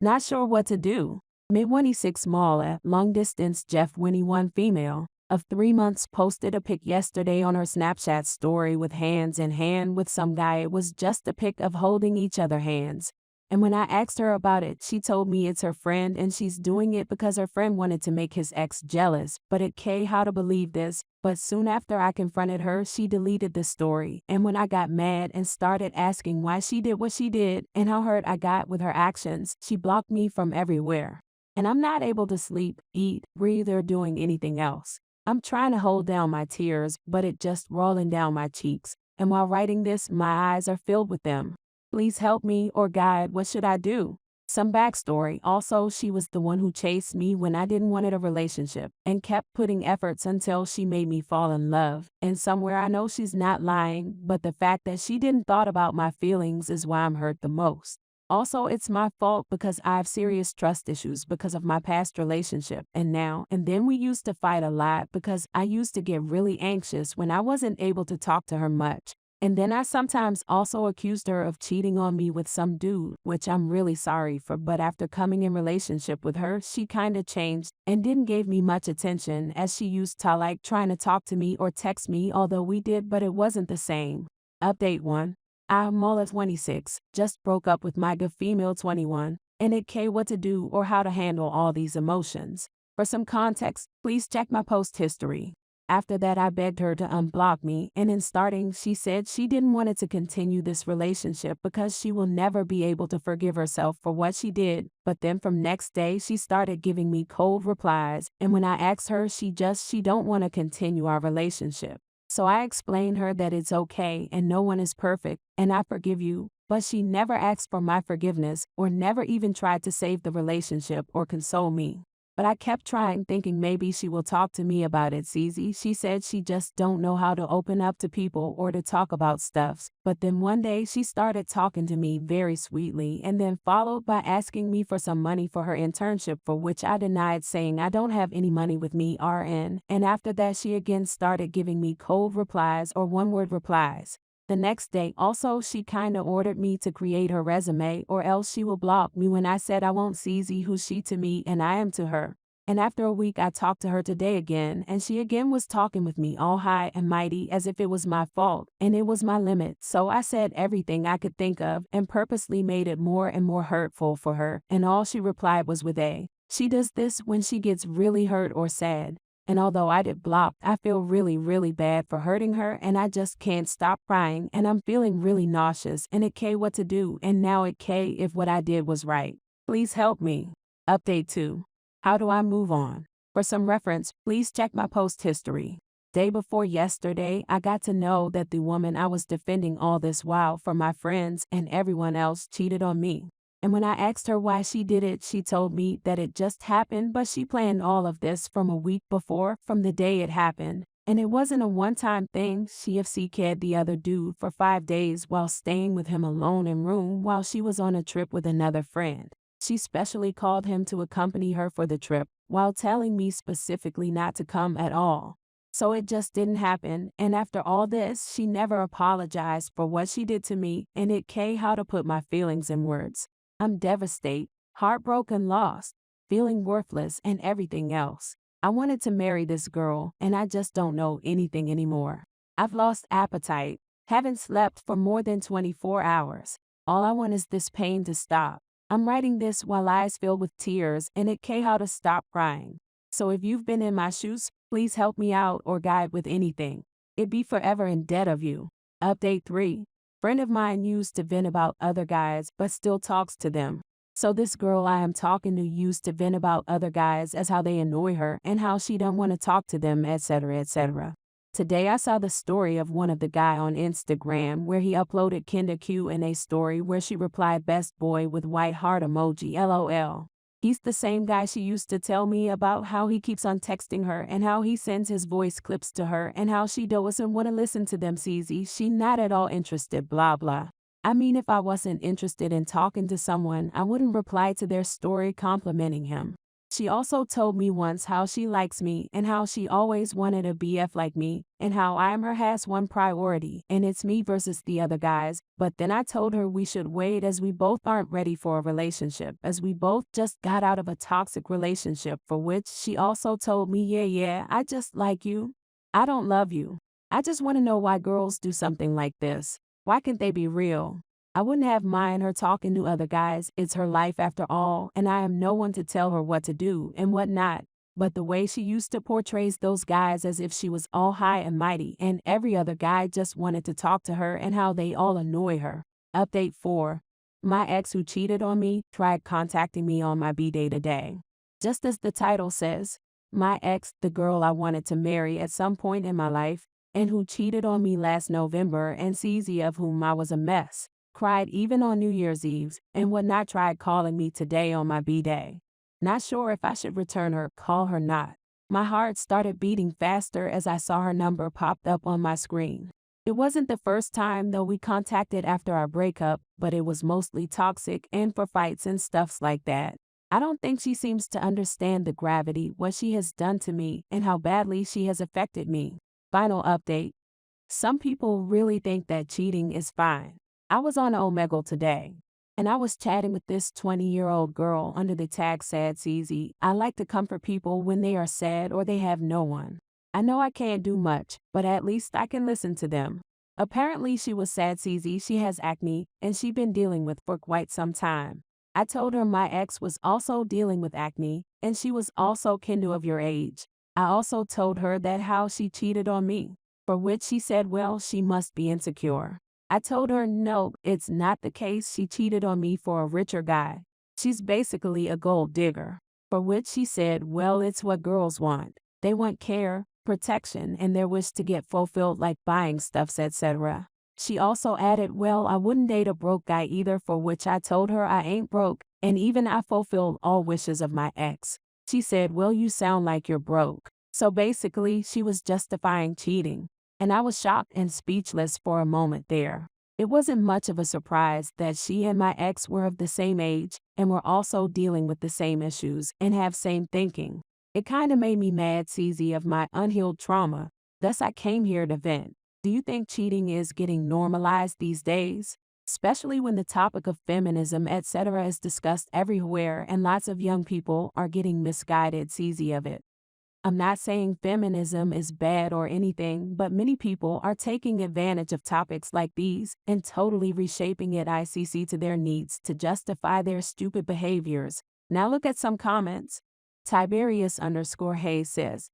Not sure what to do. Mid-26 mall at long distance Jeff Winnie one female of 3 months posted a pic yesterday on her Snapchat story with hands in hand with some guy. It was just a pic of holding each other hands. And when I asked her about it, she told me it's her friend and she's doing it because her friend wanted to make his ex jealous. But it K how to believe this, but soon after I confronted her, she deleted the story. And when I got mad and started asking why she did what she did and how hurt I got with her actions, she blocked me from everywhere. And I'm not able to sleep, eat, breathe, or doing anything else. I'm trying to hold down my tears, but it just rolling down my cheeks. And while writing this, my eyes are filled with them. Please help me or guide, what should I do? Some backstory. Also, she was the one who chased me when I didn't want a relationship and kept putting efforts until she made me fall in love. And somewhere I know she's not lying, but the fact that she didn't thought about my feelings is why I'm hurt the most. Also, it's my fault because I have serious trust issues because of my past relationship and then we used to fight a lot because I used to get really anxious when I wasn't able to talk to her much. And then I sometimes also accused her of cheating on me with some dude, which I'm really sorry for, but after coming in relationship with her, she kinda changed and didn't give me much attention as she used to like trying to talk to me or text me, although we did, but it wasn't the same. Update 1. I'm Mola 26, just broke up with my good female 21, and it K what to do or how to handle all these emotions. For some context, please check my post history. After that, I begged her to unblock me, and in starting, she said she didn't want it to continue this relationship because she will never be able to forgive herself for what she did. But then from next day, she started giving me cold replies, and when I asked her, she don't want to continue our relationship. So I explained her that it's okay and no one is perfect, and I forgive you, but she never asked for my forgiveness or never even tried to save the relationship or console me. But I kept trying, thinking maybe she will talk to me about it. Easy. She said she just don't know how to open up to people or to talk about stuffs. But then one day she started talking to me very sweetly and then followed by asking me for some money for her internship, for which I denied, saying I don't have any money with me, RN. And after that she again started giving me cold replies or one-word replies. The next day also she kinda ordered me to create her resume or else she will block me when I said I won't see who she to me and I am to her. And after a week I talked to her today again and she again was talking with me all high and mighty as if it was my fault and it was my limit. So I said everything I could think of and purposely made it more and more hurtful for her, and all she replied was with a. She does this when she gets really hurt or sad. And although I did block, I feel really bad for hurting her and I just can't stop crying and I'm feeling really nauseous and it K what to do and now it K if what I did was right. Please help me. Update 2. How do I move on? For some reference, please check my post history. Day before yesterday, I got to know that the woman I was defending all this while for my friends and everyone else cheated on me. And when I asked her why she did it, she told me that it just happened, but she planned all of this from a week before, from the day it happened. And it wasn't a one-time thing. She FCK'd the other dude for 5 days while staying with him alone in room while she was on a trip with another friend. She specially called him to accompany her for the trip, while telling me specifically not to come at all. So it just didn't happen, and after all this, she never apologized for what she did to me, and it K how to put my feelings in words. I'm devastated, heartbroken, lost, feeling worthless and everything else. I wanted to marry this girl and I just don't know anything anymore. I've lost appetite, haven't slept for more than 24 hours. All I want is this pain to stop. I'm writing this while eyes filled with tears and it K how to stop crying. So if you've been in my shoes, please help me out or guide with anything. It'd be forever in debt of you. Update 3. Friend of mine used to vent about other guys but still talks to them. So this girl I am talking to used to vent about other guys as how they annoy her and how she don't want to talk to them, etc, etc. Today I saw the story of one of the guy on Instagram where he uploaded Kinda Q&A story where she replied best boy with white heart emoji LOL. He's the same guy she used to tell me about, how he keeps on texting her and how he sends his voice clips to her and how she doesn't want to listen to them. She not at all interested, blah blah. I mean, if I wasn't interested in talking to someone, I wouldn't reply to their story complimenting him. She also told me once how she likes me and how she always wanted a BF like me and how I am her has one priority and it's me versus the other guys, but then I told her we should wait as we both aren't ready for a relationship as we both just got out of a toxic relationship, for which she also told me yeah, I just like you. I don't love you. I just want to know why girls do something like this. Why can't they be real? I wouldn't have mind her talking to other guys, it's her life after all, and I am no one to tell her what to do and what not. But the way she used to portrays those guys as if she was all high and mighty and every other guy just wanted to talk to her and how they all annoy her. Update 4. My ex who cheated on me tried contacting me on my B-day today. Just as the title says, my ex, the girl I wanted to marry at some point in my life, and who cheated on me last November and CZ of whom I was a mess, cried even on New Year's Eve, and would not tried calling me today on my B-day. Not sure if I should return her call or not. My heart started beating faster as I saw her number popped up on my screen. It wasn't the first time though we contacted after our breakup, but it was mostly toxic and for fights and stuffs like that. I don't think she seems to understand the gravity what she has done to me and how badly she has affected me. Final update. Some people really think that cheating is fine. I was on Omegle today, and I was chatting with this 20-year-old girl under the tag Sad CZ. I like to comfort people when they are sad or they have no one. I know I can't do much, but at least I can listen to them. Apparently she was Sad CZ, she has acne, and she been dealing with for quite some time. I told her my ex was also dealing with acne, and she was also kinda of your age. I also told her that how she cheated on me, for which she said well she must be insecure. I told her no, it's not the case, she cheated on me for a richer guy. She's basically a gold digger. For which she said well it's what girls want. They want care, protection and their wish to get fulfilled like buying stuffs etc. She also added well I wouldn't date a broke guy either, for which I told her I ain't broke and even I fulfilled all wishes of my ex. She said well you sound like you're broke. So basically she was justifying cheating. And I was shocked and speechless for a moment there. It wasn't much of a surprise that she and my ex were of the same age and were also dealing with the same issues and have same thinking. It kinda made me mad CZ of my unhealed trauma, thus I came here to vent. Do you think cheating is getting normalized these days? Especially when the topic of feminism etc. is discussed everywhere and lots of young people are getting misguided CZ of it. I'm not saying feminism is bad or anything, but many people are taking advantage of topics like these and totally reshaping it ICC to their needs to justify their stupid behaviors. Now look at some comments. Tiberius_Hayes says,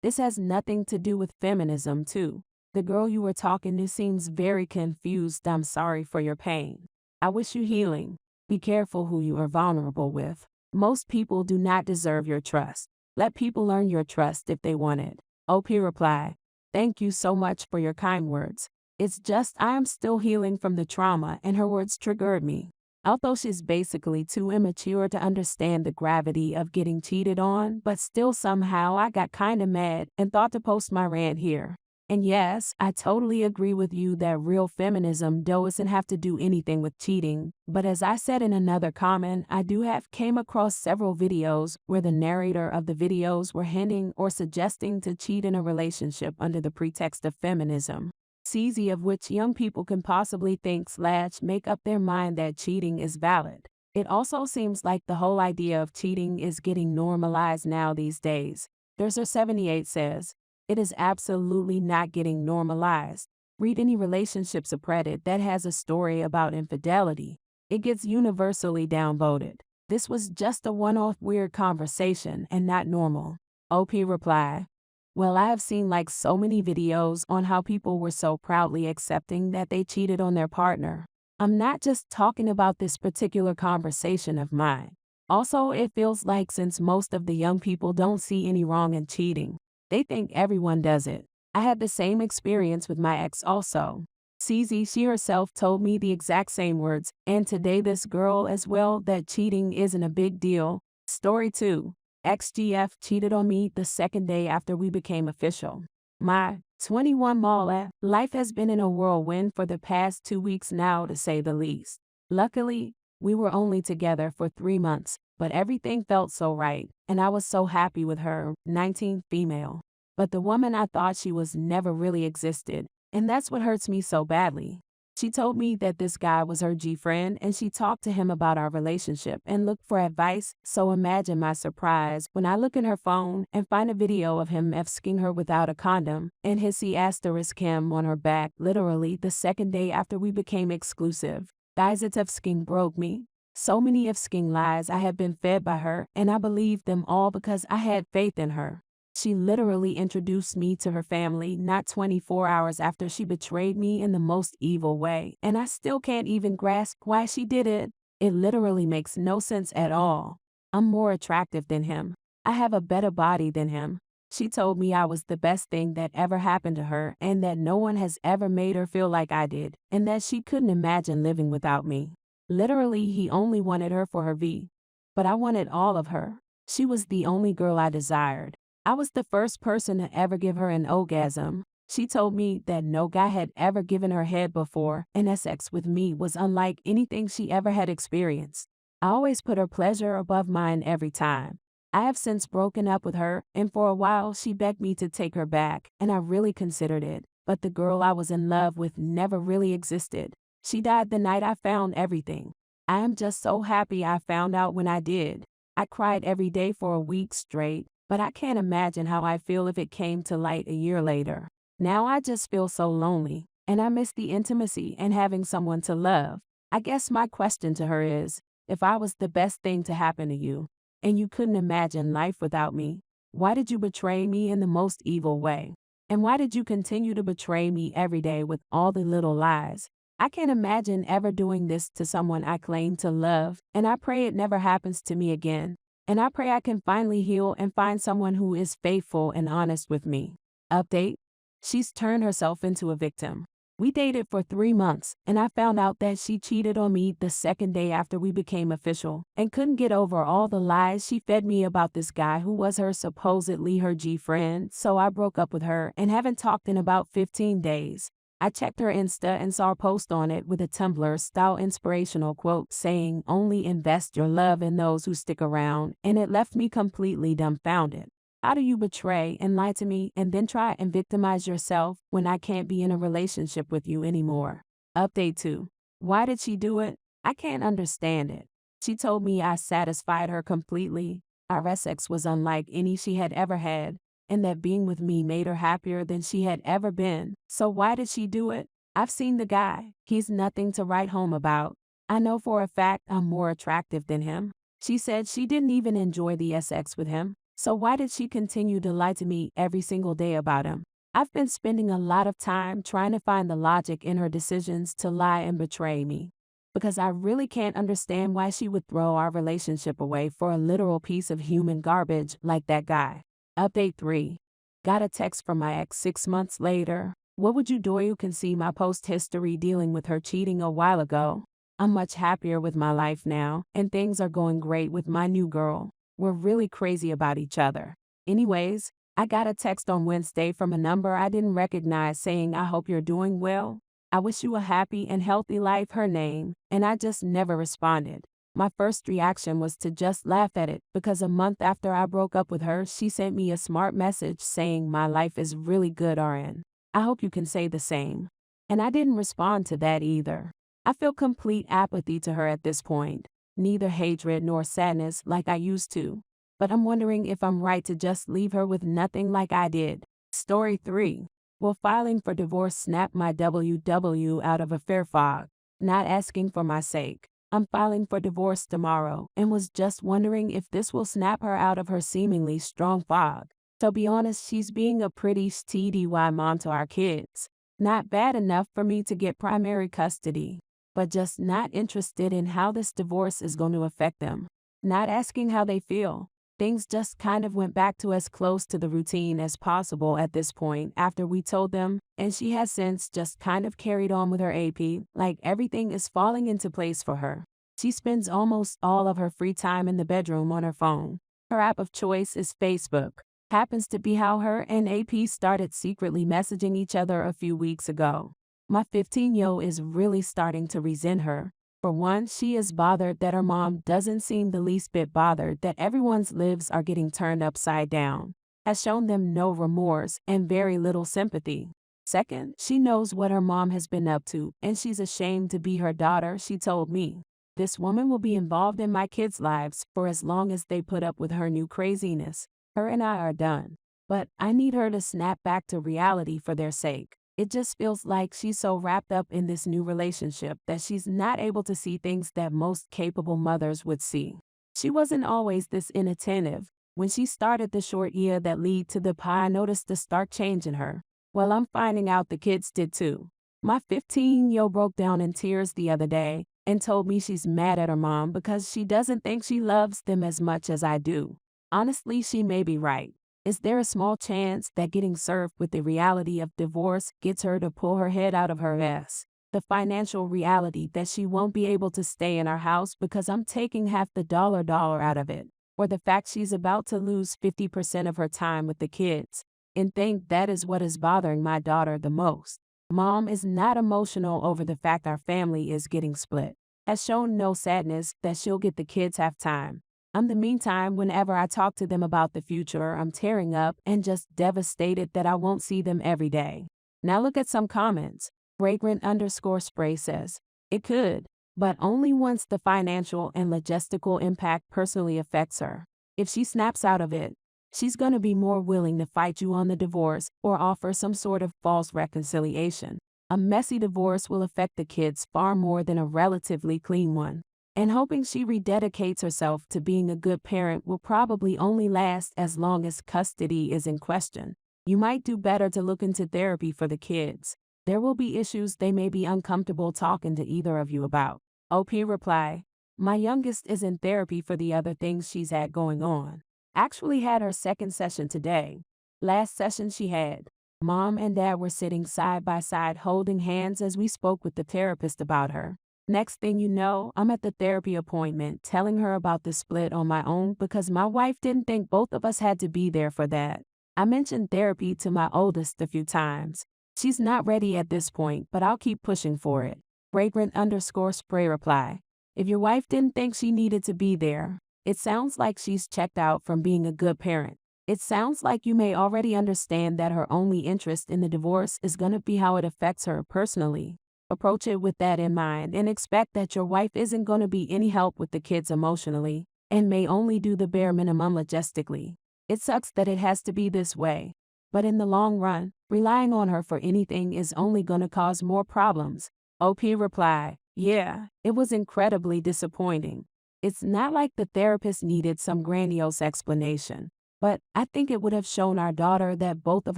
this has nothing to do with feminism too. The girl you were talking to seems very confused. I'm sorry for your pain. I wish you healing. Be careful who you are vulnerable with. Most people do not deserve your trust. Let people earn your trust if they want it. OP reply, thank you so much for your kind words. It's just I am still healing from the trauma and her words triggered me. Although she's basically too immature to understand the gravity of getting cheated on, but still somehow I got kinda mad and thought to post my rant here. And yes, I totally agree with you that real feminism doesn't have to do anything with cheating, but as I said in another comment, I do have came across several videos where the narrator of the videos were hinting or suggesting to cheat in a relationship under the pretext of feminism. CZ of which young people can possibly think/make up their mind that cheating is valid. It also seems like the whole idea of cheating is getting normalized now these days. Durser78 says, it is absolutely not getting normalized. Read any relationship subreddit that has a story about infidelity. It gets universally downvoted. This was just a one-off weird conversation and not normal. OP reply, well I have seen like so many videos on how people were so proudly accepting that they cheated on their partner. I'm not just talking about this particular conversation of mine. Also it feels like since most of the young people don't see any wrong in cheating, they think everyone does it. I had the same experience with my ex also. CZ, she herself told me the exact same words, and today this girl as well, that cheating isn't a big deal. Story 2. XGF cheated on me the second day after we became official. My 21 mall life has been in a whirlwind for the past 2 weeks now to say the least. Luckily, we were only together for 3 months, but everything felt so right, and I was so happy with her. 19 female. But the woman I thought she was never really existed, and that's what hurts me so badly. She told me that this guy was her G-friend and she talked to him about our relationship and looked for advice, so imagine my surprise when I look in her phone and find a video of him F-ing her without a condom and his C*him on her back literally the second day after we became exclusive. Guys, it's F-ing broke me. So many F-ing lies I had been fed by her, and I believed them all because I had faith in her. She literally introduced me to her family not 24 hours after she betrayed me in the most evil way, and I still can't even grasp why she did it. It literally makes no sense at all. I'm more attractive than him. I have a better body than him. She told me I was the best thing that ever happened to her and that no one has ever made her feel like I did, and that she couldn't imagine living without me. Literally, he only wanted her for her V. But I wanted all of her. She was the only girl I desired. I was the first person to ever give her an orgasm. She told me that no guy had ever given her head before, and that sex with me was unlike anything she ever had experienced. I always put her pleasure above mine every time. I have since broken up with her, and for a while she begged me to take her back, and I really considered it, but the girl I was in love with never really existed. She died the night I found everything. I am just so happy I found out when I did. I cried every day for a week straight. But I can't imagine how I feel if it came to light a year later. Now I just feel so lonely, and I miss the intimacy and having someone to love. I guess my question to her is, if I was the best thing to happen to you, and you couldn't imagine life without me, why did you betray me in the most evil way? And why did you continue to betray me every day with all the little lies? I can't imagine ever doing this to someone I claim to love, and I pray it never happens to me again. And I pray I can finally heal and find someone who is faithful and honest with me. Update: she's turned herself into a victim. We dated for 3 months, and I found out that she cheated on me the second day after we became official, and couldn't get over all the lies she fed me about this guy who was supposedly her G-friend, so I broke up with her and haven't talked in about 15 days. I checked her Insta and saw a post on it with a Tumblr-style inspirational quote saying, "Only invest your love in those who stick around," and it left me completely dumbfounded. How do you betray and lie to me and then try and victimize yourself when I can't be in a relationship with you anymore? Update 2. Why did she do it? I can't understand it. She told me I satisfied her completely. Our sex was unlike any she had ever had, and that being with me made her happier than she had ever been. So why did she do it? I've seen the guy. He's nothing to write home about. I know for a fact I'm more attractive than him. She said she didn't even enjoy the sex with him. So why did she continue to lie to me every single day about him? I've been spending a lot of time trying to find the logic in her decisions to lie and betray me, because I really can't understand why she would throw our relationship away for a literal piece of human garbage like that guy. Update 3. Got a text from my ex 6 months later. What would you do? You can see my post history dealing with her cheating a while ago. I'm much happier with my life now, and things are going great with my new girl. We're really crazy about each other. Anyways, I got a text on Wednesday from a number I didn't recognize saying, "I hope you're doing well. I wish you a happy and healthy life," her name, and I just never responded. My first reaction was to just laugh at it, because a month after I broke up with her, she sent me a smart message saying, "My life is really good, RN. I hope you can say the same." And I didn't respond to that either. I feel complete apathy to her at this point. Neither hatred nor sadness like I used to. But I'm wondering if I'm right to just leave her with nothing like I did. Story 3. Will filing for divorce snap my WW out of a fair fog? Not asking for my sake. I'm filing for divorce tomorrow and was just wondering if this will snap her out of her seemingly strong fog. To be honest, she's being a pretty TDY mom to our kids. Not bad enough for me to get primary custody, but just not interested in how this divorce is going to affect them. Not asking how they feel. Things just kind of went back to as close to the routine as possible at this point after we told them, and she has since just kind of carried on with her AP, like everything is falling into place for her. She spends almost all of her free time in the bedroom on her phone. Her app of choice is Facebook. Happens to be how her and AP started secretly messaging each other a few weeks ago. My 15-year-old is really starting to resent her. For one, she is bothered that her mom doesn't seem the least bit bothered that everyone's lives are getting turned upside down, has shown them no remorse and very little sympathy. Second, she knows what her mom has been up to, and she's ashamed to be her daughter. She told me, "This woman will be involved in my kids' lives for as long as they put up with her new craziness. Her and I are done. But I need her to snap back to reality for their sake." It just feels like she's so wrapped up in this new relationship that she's not able to see things that most capable mothers would see. She wasn't always this inattentive. When she started the short year that lead to the pie, I noticed the stark change in her. Well, I'm finding out the kids did too. My 15-year-old broke down in tears the other day and told me she's mad at her mom because she doesn't think she loves them as much as I do. Honestly, she may be right. Is there a small chance that getting served with the reality of divorce gets her to pull her head out of her ass? The financial reality that she won't be able to stay in our house because I'm taking half the dollar out of it, or the fact she's about to lose 50% of her time with the kids, and think that is what is bothering my daughter the most. Mom is not emotional over the fact our family is getting split, has shown no sadness that she'll get the kids half time. In the meantime, whenever I talk to them about the future, I'm tearing up and just devastated that I won't see them every day. Now look at some comments. Fragrant_spray says, "It could, but only once the financial and logistical impact personally affects her. If she snaps out of it, she's gonna be more willing to fight you on the divorce or offer some sort of false reconciliation. A messy divorce will affect the kids far more than a relatively clean one. And hoping she rededicates herself to being a good parent will probably only last as long as custody is in question. You might do better to look into therapy for the kids. There will be issues they may be uncomfortable talking to either of you about." OP reply, "My youngest is in therapy for the other things she's had going on. Actually had her second session today. Last session she had. Mom and Dad were sitting side by side holding hands as we spoke with the therapist about her. Next thing you know, I'm at the therapy appointment telling her about the split on my own because my wife didn't think both of us had to be there for that. I mentioned therapy to my oldest a few times. She's not ready at this point, but I'll keep pushing for it." Fragrant_spray reply, "If your wife didn't think she needed to be there, it sounds like she's checked out from being a good parent. It sounds like you may already understand that her only interest in the divorce is gonna be how it affects her personally. Approach it with that in mind and expect that your wife isn't going to be any help with the kids emotionally and may only do the bare minimum logistically. It sucks that it has to be this way, but in the long run, relying on her for anything is only going to cause more problems." OP reply, "Yeah, it was incredibly disappointing. It's not like the therapist needed some grandiose explanation, but I think it would have shown our daughter that both of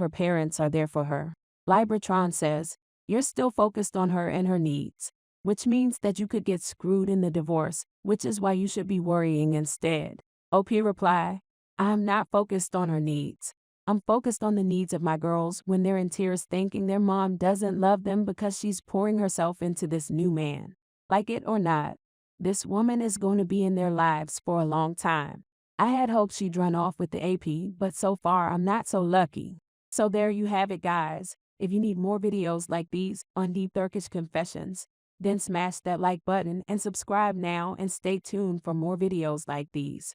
her parents are there for her." Libratron says, "You're still focused on her and her needs, which means that you could get screwed in the divorce, which is why you should be worrying instead." OP reply, "I'm not focused on her needs. I'm focused on the needs of my girls when they're in tears thinking their mom doesn't love them because she's pouring herself into this new man. Like it or not, this woman is going to be in their lives for a long time. I had hoped she'd run off with the AP, but so far I'm not so lucky." So there you have it, guys. If you need more videos like these on Deep Turkish Confessions, then smash that like button and subscribe now and stay tuned for more videos like these.